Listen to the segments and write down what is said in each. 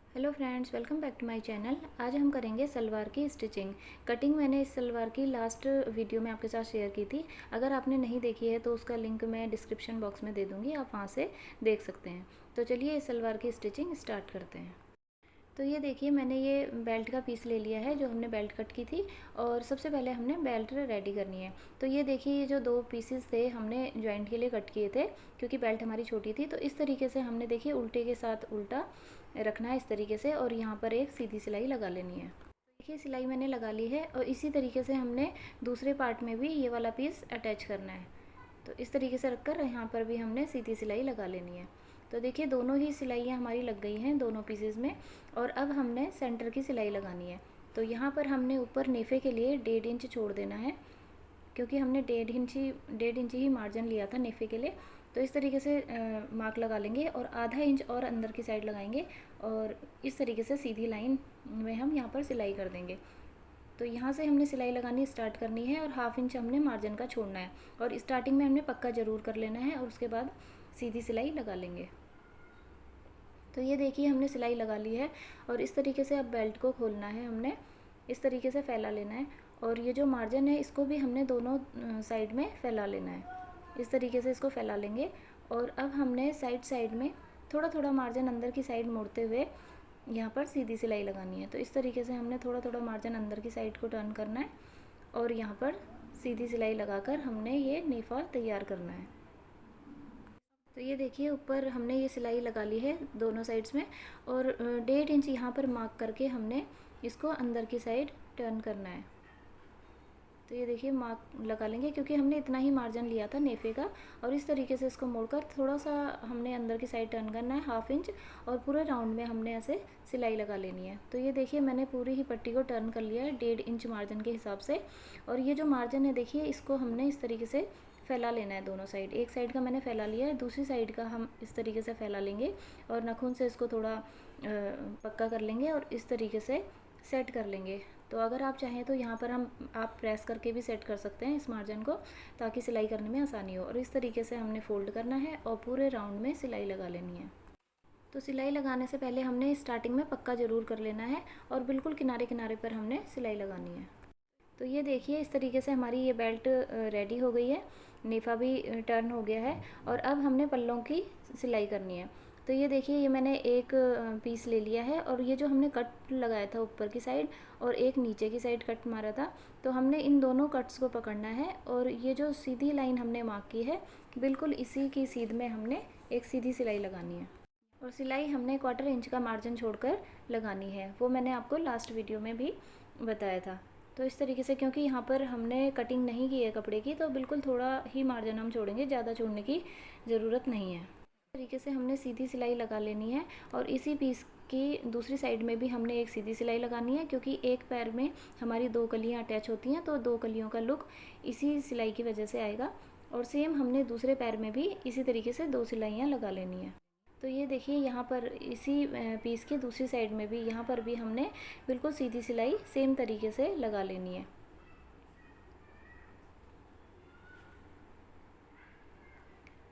Hello friends, welcome back to my channel. आज हम करेंगे सलवार की स्टिचिंग। कटिंग मैंने इस सलवार की लास्ट वीडियो में आपके साथ शेयर की थी। अगर आपने नहीं देखी है तो उसका लिंक मैं डिस्क्रिप्शन बॉक्स में दे दूँगी, आप वहाँ से देख सकते हैं। तो चलिए इस सलवार की स्टिचिंग स्टार्ट करते हैं। तो ये देखिए, मैंने ये बेल्ट का पीस ले लिया है जो हमने बेल्ट कट की थी, और सबसे पहले हमने बेल्ट रेडी करनी है। तो ये देखिए, ये जो दो पीसेस थे हमने जॉइंट के लिए कट किए थे क्योंकि बेल्ट हमारी छोटी थी। तो इस तरीके से हमने देखिए उल्टे के साथ उल्टा रखना है इस तरीके से, और यहाँ पर एक सीधी सिलाई लगा लेनी है। देखिए सिलाई मैंने लगा ली है, और इसी तरीके से हमने दूसरे पार्ट में भी ये वाला पीस अटैच करना है। तो इस तरीके से रखकर यहाँ पर भी हमने सीधी सिलाई लगा लेनी है। तो देखिए दोनों ही सिलाइयाँ हमारी लग गई हैं दोनों पीसेस में, और अब हमने सेंटर की सिलाई लगानी है। तो यहाँ पर हमने ऊपर नेफे के लिए 1.5 इंच छोड़ देना है, क्योंकि हमने 1.5 इंच ही मार्जिन लिया था नेफे के लिए। तो इस तरीके से मार्क लगा लेंगे, और आधा इंच और अंदर की साइड लगाएंगे, और इस तरीके से सीधी लाइन में हम यहाँ पर सिलाई कर देंगे। तो यहाँ से हमने सिलाई लगानी स्टार्ट करनी है, और हाफ इंच हमने मार्जिन का छोड़ना है, और स्टार्टिंग में हमने पक्का ज़रूर कर लेना है, और उसके बाद सीधी सिलाई लगा लेंगे। तो ये देखिए हमने सिलाई लगा ली है, और इस तरीके से अब बेल्ट को खोलना है, हमने इस तरीके से फैला लेना है, और ये जो मार्जिन है इसको भी हमने दोनों साइड में फैला लेना है। इस तरीके से इसको फैला लेंगे, और अब हमने साइड साइड में थोड़ा थोड़ा मार्जिन अंदर की साइड मोड़ते हुए यहाँ पर सीधी सिलाई लगानी है। तो इस तरीके से हमने थोड़ा थोड़ा मार्जिन अंदर की साइड को टर्न करना है, और यहाँ पर सीधी सिलाई लगाकर हमने ये नेफा तैयार करना है। तो ये देखिए ऊपर हमने ये सिलाई लगा ली है दोनों साइड्स में, और 1.5 इंच यहाँ पर मार्क करके हमने इसको अंदर की साइड टर्न करना है। तो ये देखिए मार्क लगा लेंगे, क्योंकि हमने इतना ही मार्जिन लिया था नेफे का, और इस तरीके से इसको मोड़कर थोड़ा सा हमने अंदर की साइड टर्न करना है, हाफ इंच, और पूरे राउंड में हमने ऐसे सिलाई लगा लेनी है। तो ये देखिए मैंने पूरी ही पट्टी को टर्न कर लिया है 1.5 इंच मार्जिन के हिसाब से, और ये जो मार्जिन है देखिए इसको हमने इस तरीके से फैला लेना है दोनों साइड। एक साइड का मैंने फैला लिया है, दूसरी साइड का हम इस तरीके से फैला लेंगे, और नाखून से इसको थोड़ा पक्का कर लेंगे, और इस तरीके से सेट कर लेंगे। तो अगर आप चाहें तो यहाँ पर आप प्रेस करके भी सेट कर सकते हैं इस मार्जिन को, ताकि सिलाई करने में आसानी हो। और इस तरीके से हमने फ़ोल्ड करना है, और पूरे राउंड में सिलाई लगा लेनी है। तो सिलाई लगाने से पहले हमने स्टार्टिंग में पक्का ज़रूर कर लेना है, और बिल्कुल किनारे किनारे पर हमने सिलाई लगानी है। तो ये देखिए इस तरीके से हमारी ये बेल्ट रेडी हो गई है, नेफा भी टर्न हो गया है, और अब हमने पल्लों की सिलाई करनी है। तो ये देखिए ये मैंने एक पीस ले लिया है, और ये जो हमने कट लगाया था ऊपर की साइड और एक नीचे की साइड कट मारा था, तो हमने इन दोनों कट्स को पकड़ना है, और ये जो सीधी लाइन हमने मार्क की है बिल्कुल इसी की सीध में हमने एक सीधी सिलाई लगानी है। और सिलाई हमने 1/4 इंच का मार्जिन छोड़कर लगानी है, वो मैंने आपको लास्ट वीडियो में भी बताया था। तो इस तरीके से, क्योंकि यहाँ पर हमने कटिंग नहीं की है कपड़े की, तो बिल्कुल थोड़ा ही मार्जिन हम छोड़ेंगे, ज़्यादा छोड़ने की ज़रूरत नहीं है। इस तरीके से हमने सीधी सिलाई लगा लेनी है, और इसी पीस की दूसरी साइड में भी हमने एक सीधी सिलाई लगानी है, क्योंकि एक पैर में हमारी 2 कलियाँ अटैच होती हैं, तो 2 कलियों का लुक इसी सिलाई की वजह से आएगा। और सेम हमने दूसरे पैर में भी इसी तरीके से 2 सिलाइयाँ लगा लेनी है। तो ये देखिए यहाँ पर इसी पीस की दूसरी साइड में भी, यहाँ पर भी हमने बिल्कुल सीधी सिलाई सेम तरीके से लगा लेनी है।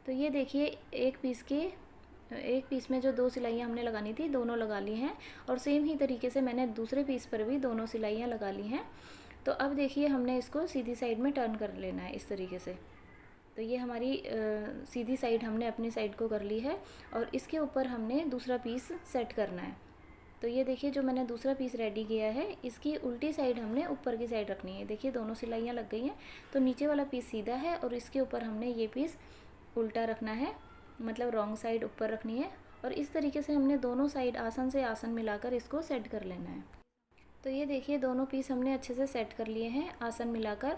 तो ये देखिए एक पीस में जो 2 सिलाइयाँ हमने लगानी थी दोनों लगा ली हैं, और सेम ही तरीके से मैंने दूसरे पीस पर भी दोनों सिलाइयाँ लगा ली हैं। तो अब देखिए हमने इसको सीधी साइड में टर्न कर लेना है इस तरीके से। तो ये हमारी सीधी साइड हमने अपनी साइड को कर ली है, और इसके ऊपर हमने दूसरा पीस सेट करना है। तो ये देखिए जो मैंने दूसरा पीस रेडी किया है, इसकी उल्टी साइड हमने ऊपर की साइड रखनी है। देखिए दोनों सिलाइयाँ लग गई हैं, तो नीचे वाला पीस सीधा है, और इसके ऊपर हमने ये पीस उल्टा रखना है, मतलब रॉन्ग साइड ऊपर रखनी है। और इस तरीके से हमने दोनों साइड आसन से आसन मिलाकर इसको सेट कर लेना है। तो ये देखिए दोनों पीस हमने अच्छे से सेट कर लिए हैं आसन मिलाकर,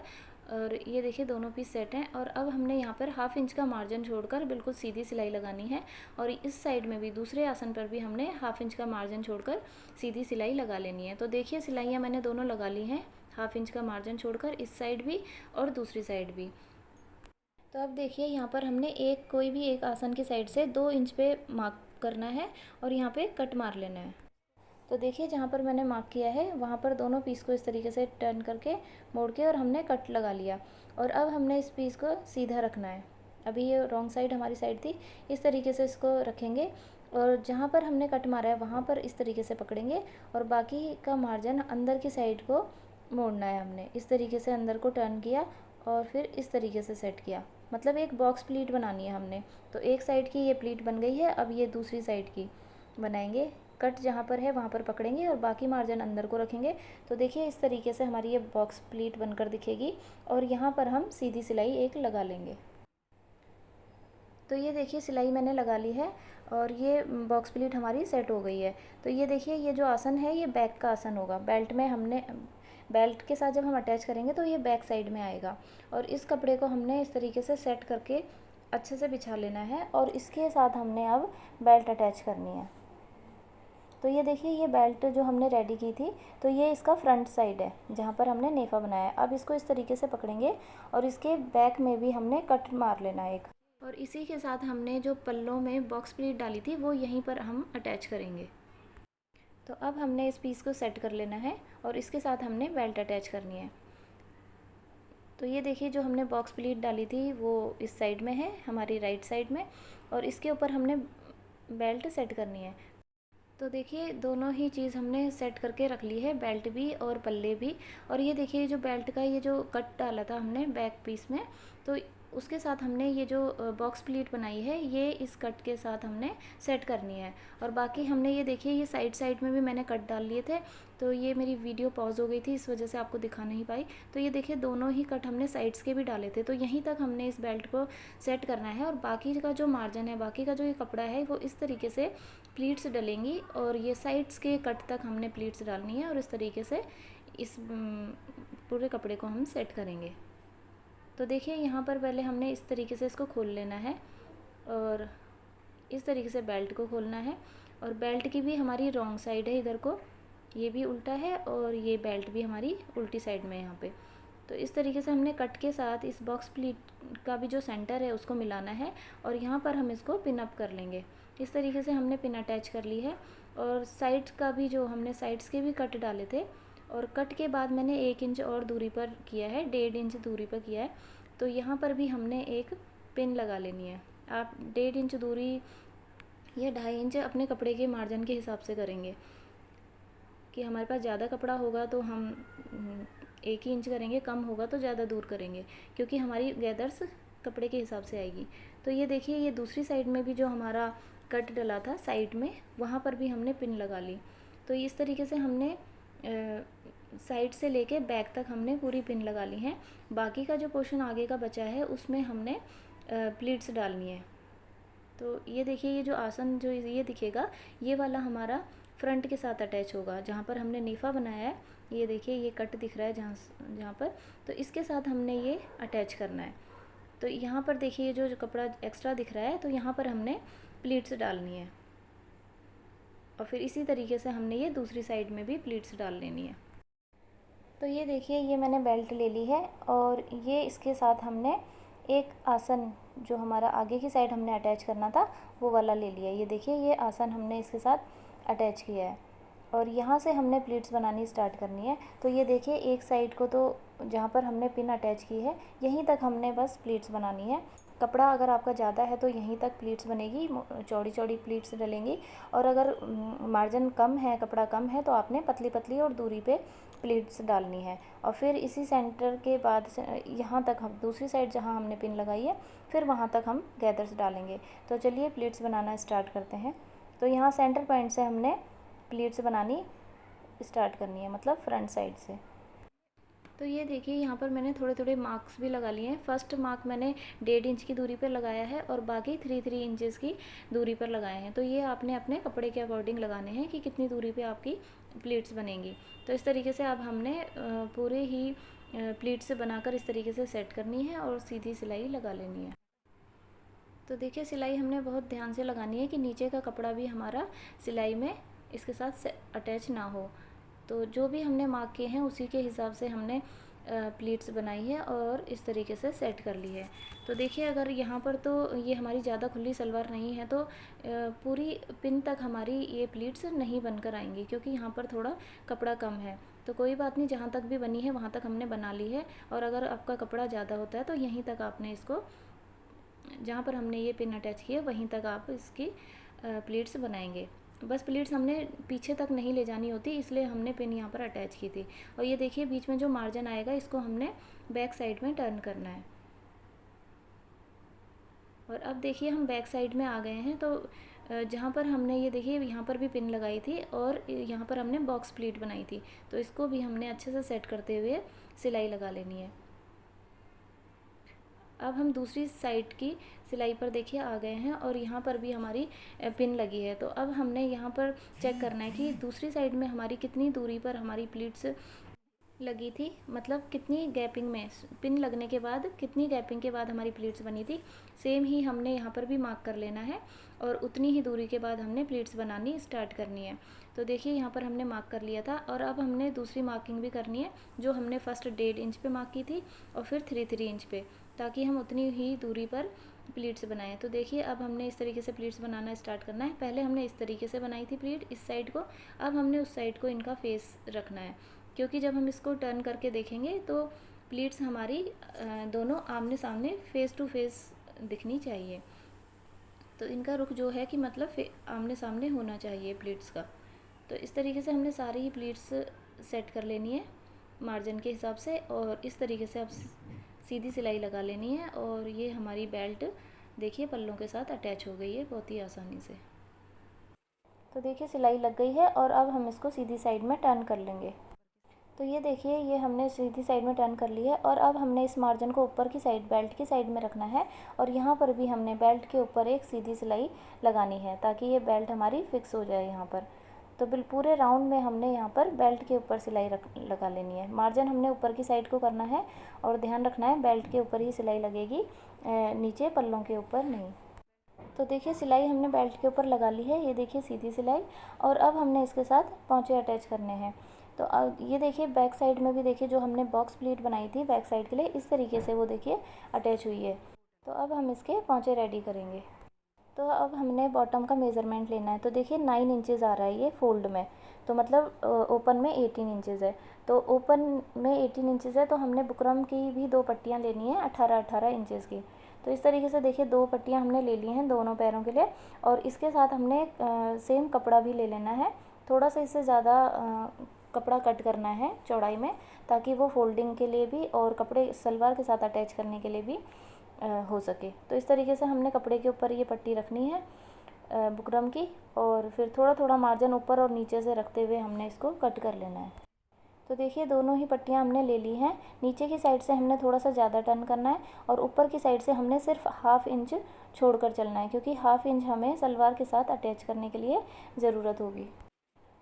और ये देखिए दोनों पीस सेट हैं। और अब हमने यहाँ पर हाफ इंच का मार्जिन छोड़कर बिल्कुल सीधी सिलाई लगानी है, और इस साइड में भी दूसरे आसन पर भी हमने हाफ इंच का मार्जिन छोड़कर सीधी सिलाई लगा लेनी है। तो देखिए सिलाइयाँ मैंने दोनों लगा ली हैं, हाफ इंच का मार्जिन छोड़कर इस साइड भी और दूसरी साइड भी। तो अब देखिए यहाँ पर हमने कोई भी एक आसन की साइड से 2 इंच पे मार्क करना है, और यहाँ पे कट मार लेना है। तो देखिए जहाँ पर मैंने मार्क किया है वहाँ पर दोनों पीस को इस तरीके से टर्न करके मोड़ के, और हमने कट लगा लिया। और अब हमने इस पीस को सीधा रखना है। अभी ये रॉन्ग साइड हमारी साइड थी, इस तरीके से इसको रखेंगे, और जहाँ पर हमने कट मारा है वहाँ पर इस तरीके से पकड़ेंगे और बाकी का मार्जिन अंदर की साइड को मोड़ना है। हमने इस तरीके से अंदर को टर्न किया और फिर इस तरीके से सेट किया, मतलब एक बॉक्स प्लीट बनानी है हमने। तो एक साइड की ये प्लीट बन गई है, अब ये दूसरी साइड की बनाएंगे। कट जहाँ पर है वहाँ पर पकड़ेंगे और बाकी मार्जिन अंदर को रखेंगे। तो देखिए इस तरीके से हमारी ये बॉक्स प्लीट बनकर दिखेगी और यहाँ पर हम सीधी सिलाई एक लगा लेंगे। तो ये देखिए सिलाई मैंने लगा ली है और ये बॉक्स प्लीट हमारी सेट हो गई है। तो ये देखिए ये जो आसन है ये बैक का आसन होगा। बेल्ट में हमने बेल्ट के साथ जब हम अटैच करेंगे तो ये बैक साइड में आएगा और इस कपड़े को हमने इस तरीके से सेट करके अच्छे से बिछा लेना है और इसके साथ हमने अब बेल्ट अटैच करनी है। तो ये देखिए ये बेल्ट जो हमने रेडी की थी, तो ये इसका फ्रंट साइड है जहाँ पर हमने नेफा बनाया है। अब इसको इस तरीके से पकड़ेंगे और इसके बैक में भी हमने कट मार लेना है एक, और इसी के साथ हमने जो पल्लों में बॉक्स प्लीट डाली थी वो यहीं पर हम अटैच करेंगे। तो अब हमने इस पीस को सेट कर लेना है और इसके साथ हमने बेल्ट अटैच करनी है। तो ये देखिए जो हमने बॉक्स प्लीट डाली थी वो इस साइड में है, हमारी राइट साइड में, और इसके ऊपर हमने बेल्ट सेट करनी है। तो देखिए दोनों ही चीज़ हमने सेट करके रख ली है, बेल्ट भी और पल्ले भी। और ये देखिए जो बेल्ट का ये जो कट डाला था हमने बैक पीस में, तो उसके साथ हमने ये जो बॉक्स प्लीट बनाई है ये इस कट के साथ हमने सेट करनी है। और बाकी हमने ये देखिए ये साइड साइड में भी मैंने कट डाल लिए थे, तो ये मेरी वीडियो पॉज हो गई थी इस वजह से आपको दिखा नहीं पाई। तो ये देखिए दोनों ही कट हमने साइड्स के भी डाले थे, तो यहीं तक हमने इस बेल्ट को सेट करना है। और बाकी का जो मार्जिन है, बाकी का जो ये कपड़ा है वो इस तरीके से प्लीट्स डलेंगी और ये साइड्स के कट तक हमने प्लीट्स डालनी है और इस तरीके से इस पूरे कपड़े को हम सेट करेंगे। तो देखिए यहाँ पर पहले हमने इस तरीके से इसको खोल लेना है और इस तरीके से बेल्ट को खोलना है। और बेल्ट की भी हमारी रॉन्ग साइड है, इधर को ये भी उल्टा है और ये बेल्ट भी हमारी उल्टी साइड में है यहाँ पे। तो इस तरीके से हमने कट के साथ इस बॉक्स प्लीट का भी जो सेंटर है उसको मिलाना है और यहाँ पर हम इसको पिन अप कर लेंगे। इस तरीके से हमने पिन अटैच कर ली है और साइड का भी जो हमने साइड्स के भी कट डाले थे और कट के बाद मैंने 1 इंच और दूरी पर किया है, 1.5 इंच दूरी पर किया है। तो यहाँ पर भी हमने एक पिन लगा लेनी है। आप 1.5 इंच दूरी या 2.5 इंच अपने कपड़े के मार्जिन के हिसाब से करेंगे कि हमारे पास ज़्यादा कपड़ा होगा तो हम 1 ही इंच करेंगे, कम होगा तो ज़्यादा दूर करेंगे, क्योंकि हमारी गैदर्स कपड़े के हिसाब से आएगी। तो ये देखिए ये दूसरी साइड में भी जो हमारा कट डला था साइड में, वहाँ पर भी हमने पिन लगा ली। तो इस तरीके से हमने साइड से लेके बैक तक हमने पूरी पिन लगा ली है। बाकी का जो पोर्शन आगे का बचा है उसमें हमने प्लीट्स डालनी है। तो ये देखिए ये जो आसन जो ये दिखेगा ये वाला हमारा फ्रंट के साथ अटैच होगा, जहाँ पर हमने नीफा बनाया है। ये देखिए ये कट दिख रहा है जहाँ पर, तो इसके साथ हमने ये अटैच करना है। तो यहाँ पर देखिए ये जो कपड़ा एक्स्ट्रा दिख रहा है तो यहाँ पर हमने प्लीट्स डालनी है और फिर इसी तरीके से हमने ये दूसरी साइड में भी प्लीट्स डाल लेनी है। तो ये देखिए ये मैंने बेल्ट ले ली है और ये इसके साथ हमने एक आसन जो हमारा आगे की साइड हमने अटैच करना था वो वाला ले लिया। ये देखिए ये आसन हमने इसके साथ अटैच किया है और यहाँ से हमने प्लीट्स बनानी स्टार्ट करनी है। तो ये देखिए एक साइड को तो जहाँ पर हमने पिन अटैच की है यहीं तक हमने बस प्लीट्स बनानी है। कपड़ा अगर आपका ज़्यादा है तो यहीं तक प्लीट्स बनेगी, चौड़ी चौड़ी प्लीट्स डलेंगी। और अगर मार्जिन कम है, कपड़ा कम है, तो आपने पतली पतली और दूरी पे प्लीट्स डालनी है। और फिर इसी सेंटर के बाद से यहाँ तक हम दूसरी साइड जहाँ हमने पिन लगाई है फिर वहाँ तक हम गैदर्स डालेंगे। तो चलिए प्लीट्स बनाना स्टार्ट करते हैं। तो यहाँ सेंटर पॉइंट से हमने प्लीट्स बनानी स्टार्ट करनी है, मतलब फ्रंट साइड से। तो ये देखिए यहाँ पर मैंने थोड़े थोड़े मार्क्स भी लगा लिए हैं। फर्स्ट मार्क मैंने 1.5 इंच की दूरी पर लगाया है और बाकी 3 इंचेस की दूरी पर लगाए हैं। तो ये आपने अपने कपड़े के अकॉर्डिंग लगाने हैं कि कितनी दूरी पे आपकी प्लीट्स बनेंगी। तो इस तरीके से अब हमने पूरे ही प्लीट्स बनाकर इस तरीके से सेट करनी है और सीधी सिलाई लगा लेनी है। तो देखिए सिलाई हमने बहुत ध्यान से लगानी है कि नीचे का कपड़ा भी हमारा सिलाई में इसके साथ अटैच ना हो। तो जो भी हमने मार्क किए हैं उसी के हिसाब से हमने प्लीट्स बनाई है और इस तरीके से सेट कर ली है। तो देखिए अगर यहाँ पर तो ये हमारी ज़्यादा खुली सलवार नहीं है तो पूरी पिन तक हमारी ये प्लीट्स नहीं बनकर आएंगी, क्योंकि यहाँ पर थोड़ा कपड़ा कम है। तो कोई बात नहीं, जहाँ तक भी बनी है वहाँ तक हमने बना ली है। और अगर आपका कपड़ा ज़्यादा होता है तो यहीं तक आपने इसको, जहाँ पर हमने ये पिन अटैच किया वहीं तक आप इसकी प्लीट्स बनाएंगे। बस प्लीट्स हमने पीछे तक नहीं ले जानी होती, इसलिए हमने पिन यहाँ पर अटैच की थी। और ये देखिए बीच में जो मार्जिन आएगा इसको हमने बैक साइड में टर्न करना है। और अब देखिए हम बैक साइड में आ गए हैं। तो जहाँ पर हमने ये देखिए यहाँ पर भी पिन लगाई थी और यहाँ पर हमने बॉक्स प्लीट बनाई थी, तो इसको भी हमने अच्छे से सेट करते हुए सिलाई लगा लेनी है। अब हम दूसरी साइड की सिलाई पर देखिए आ गए हैं और यहाँ पर भी हमारी पिन लगी है। तो अब हमने यहाँ पर चेक करना है कि दूसरी साइड में हमारी कितनी दूरी पर हमारी प्लीट्स लगी थी, मतलब कितनी गैपिंग में, पिन लगने के बाद कितनी गैपिंग के बाद हमारी प्लीट्स बनी थी। सेम ही हमने यहाँ पर भी मार्क कर लेना है और उतनी ही दूरी के बाद हमने प्लीट्स बनानी स्टार्ट करनी है। तो देखिए यहाँ पर हमने मार्क कर लिया था और अब हमने दूसरी मार्किंग भी करनी है, जो हमने फर्स्ट 1.5 इंच पे मार्क की थी और फिर 3 इंच पे, ताकि हम उतनी ही दूरी पर प्लीट्स बनाएं। तो देखिए अब हमने इस तरीके से प्लीट्स बनाना स्टार्ट करना है। पहले हमने इस तरीके से बनाई थी प्लीट इस साइड को, अब हमने उस साइड को इनका फेस रखना है, क्योंकि जब हम इसको टर्न करके देखेंगे तो प्लीट्स हमारी दोनों आमने सामने फेस टू फेस दिखनी चाहिए। तो इनका रुख जो है कि मतलब आमने सामने होना चाहिए प्लीट्स का। तो इस तरीके से हमने सारी ही प्लीट्स सेट कर लेनी है मार्जिन के हिसाब से, और इस तरीके से अब सीधी सिलाई लगा लेनी है। और ये हमारी बेल्ट देखिए पल्लों के साथ अटैच हो गई है बहुत ही आसानी से। तो देखिए सिलाई लग गई है और अब हम इसको सीधी साइड में टर्न कर लेंगे। तो ये देखिए ये हमने सीधी साइड में टर्न कर ली है और अब हमने इस मार्जिन को ऊपर की साइड बेल्ट की साइड में रखना है और यहाँ पर भी हमने बेल्ट के ऊपर एक सीधी सिलाई लगानी है, ताकि ये बेल्ट हमारी फिक्स हो जाए यहाँ पर। तो पूरे राउंड में हमने यहाँ पर बेल्ट के ऊपर सिलाई लगा लेनी है। मार्जिन हमने ऊपर की साइड को करना है और ध्यान रखना है बेल्ट के ऊपर ही सिलाई लगेगी, नीचे पल्लों के ऊपर नहीं। तो देखिए सिलाई हमने बेल्ट के ऊपर लगा ली है, ये देखिए सीधी सिलाई। और अब हमने इसके साथ पोंचे अटैच करने हैं। तो अब ये देखिए बैक साइड में भी देखिए जो हमने बॉक्स प्लीट बनाई थी बैक साइड के लिए, इस तरीके से वो देखिए अटैच हुई है। तो अब हम इसके पोंचे रेडी करेंगे। तो अब हमने बॉटम का मेज़रमेंट लेना है। तो देखिए 9 इंचेस आ रहा है ये फोल्ड में, तो मतलब ओपन में 18 इंचेस है। तो ओपन में 18 इंचेस है, तो हमने बुकरम की भी 2 पट्टियाँ लेनी है 18-18 इंचेस की। तो इस तरीके से देखिए 2 पट्टियाँ हमने ले ली हैं दोनों पैरों के लिए, और इसके साथ हमने सेम कपड़ा भी ले लेना है। थोड़ा सा इससे ज़्यादा कपड़ा कट करना है चौड़ाई में, ताकि वो फोल्डिंग के लिए भी और कपड़े सलवार के साथ अटैच करने के लिए भी हो सके। तो इस तरीके से हमने कपड़े के ऊपर ये पट्टी रखनी है बुकरम की, और फिर थोड़ा थोड़ा मार्जिन ऊपर और नीचे से रखते हुए हमने इसको कट कर लेना है। तो देखिए दोनों ही पट्टियाँ हमने ले ली हैं। नीचे की साइड से हमने थोड़ा सा ज़्यादा टर्न करना है और ऊपर की साइड से हमने सिर्फ ½ इंच छोड़कर चलना है, क्योंकि ½ इंच हमें सलवार के साथ अटैच करने के लिए ज़रूरत होगी।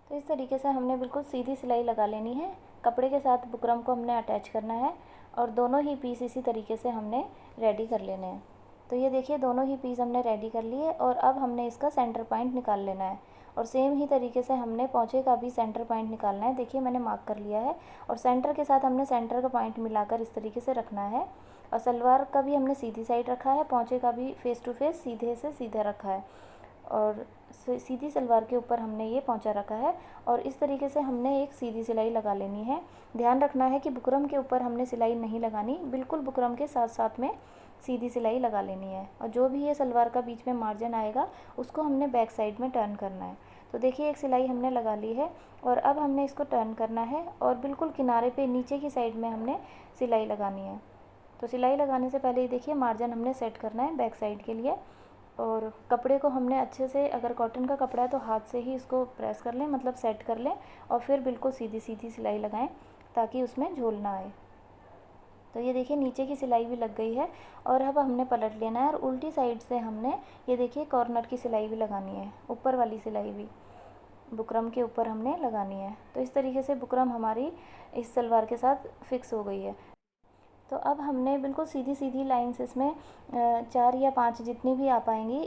तो इस तरीके से हमने बिल्कुल सीधी सिलाई लगा लेनी है। कपड़े के साथ बुकरम को हमने अटैच करना है और दोनों ही पीस इसी तरीके से हमने रेडी कर लेने हैं। तो ये देखिए दोनों ही पीस हमने रेडी कर लिए और अब हमने इसका सेंटर पॉइंट निकाल लेना है। और सेम ही तरीके से हमने पोंचे का भी सेंटर पॉइंट निकालना है। देखिए मैंने मार्क कर लिया है और सेंटर के साथ हमने सेंटर का पॉइंट मिलाकर इस तरीके से रखना है। और सलवार का भी हमने सीधी साइड रखा है, पोंचे का भी फेस टू फेस सीधे से सीधा रखा है और सीधी सलवार के ऊपर हमने ये पोंचा रखा है। और इस तरीके से हमने एक सीधी सिलाई लगा लेनी है। ध्यान रखना है कि बुकरम के ऊपर हमने सिलाई नहीं लगानी, बिल्कुल बुकरम के साथ साथ में सीधी सिलाई लगा लेनी है। और जो भी ये सलवार का बीच में मार्जिन आएगा उसको हमने बैक साइड में टर्न करना है। तो देखिए एक सिलाई हमने लगा ली है और अब हमने इसको टर्न करना है और बिल्कुल किनारे पे नीचे की साइड में हमने सिलाई लगानी है। तो सिलाई लगाने से पहले ये देखिए मार्जिन हमने सेट करना है बैक साइड के लिए। और कपड़े को हमने अच्छे से, अगर कॉटन का कपड़ा है तो हाथ से ही इसको प्रेस कर लें, मतलब सेट कर लें, और फिर बिल्कुल सीधी सीधी सिलाई लगाएं ताकि उसमें झोल ना आए। तो ये देखिए नीचे की सिलाई भी लग गई है और अब हमने पलट लेना है और उल्टी साइड से हमने ये देखिए कॉर्नर की सिलाई भी लगानी है, ऊपर वाली सिलाई भी बुकरम के ऊपर हमने लगानी है। तो इस तरीके से बुकरम हमारी इस सलवार के साथ फिक्स हो गई है। तो अब हमने बिल्कुल सीधी सीधी लाइंस इसमें 4 या 5 जितनी भी आ पाएंगी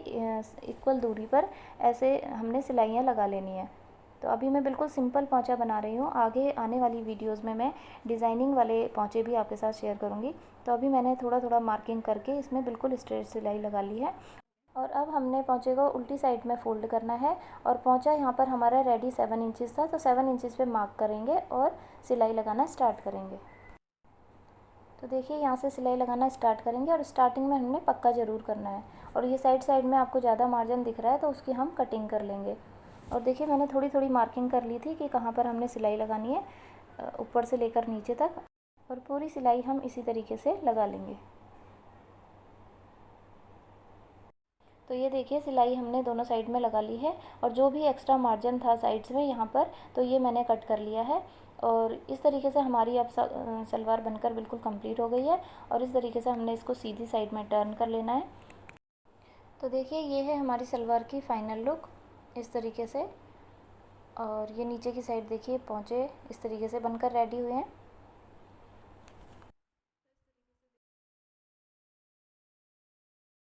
इक्वल दूरी पर ऐसे हमने सिलाइयाँ लगा लेनी है। तो अभी मैं बिल्कुल सिंपल पोंचा बना रही हूँ, आगे आने वाली वीडियोस में मैं डिज़ाइनिंग वाले पोंचे भी आपके साथ शेयर करूँगी। तो अभी मैंने थोड़ा थोड़ा मार्किंग करके इसमें बिल्कुल स्ट्रेट सिलाई लगा ली है। और अब हमने पोंचे को उल्टी साइड में फ़ोल्ड करना है और पोंचा यहाँ पर हमारा रेडी 7 इंचेस था, तो 7 इंचेस पे मार्क करेंगे और सिलाई लगाना स्टार्ट करेंगे। तो देखिए यहाँ से सिलाई लगाना स्टार्ट करेंगे और स्टार्टिंग में हमने पक्का ज़रूर करना है। और ये साइड साइड में आपको ज़्यादा मार्जिन दिख रहा है तो उसकी हम कटिंग कर लेंगे। और देखिए मैंने थोड़ी थोड़ी मार्किंग कर ली थी कि कहाँ पर हमने सिलाई लगानी है, ऊपर से लेकर नीचे तक, और पूरी सिलाई हम इसी तरीके से लगा लेंगे। तो ये देखिए सिलाई हमने दोनों साइड में लगा ली है, और जो भी एक्स्ट्रा मार्जिन था साइड्स में यहाँ पर, तो ये मैंने कट कर लिया है। और इस तरीके से हमारी अब सलवार बनकर बिल्कुल कंप्लीट हो गई है। और इस तरीके से हमने इसको सीधी साइड में टर्न कर लेना है। तो देखिए ये है हमारी सलवार की फ़ाइनल लुक इस तरीके से। और ये नीचे की साइड देखिए पहुँचे इस तरीके से बनकर रेडी हुए हैं।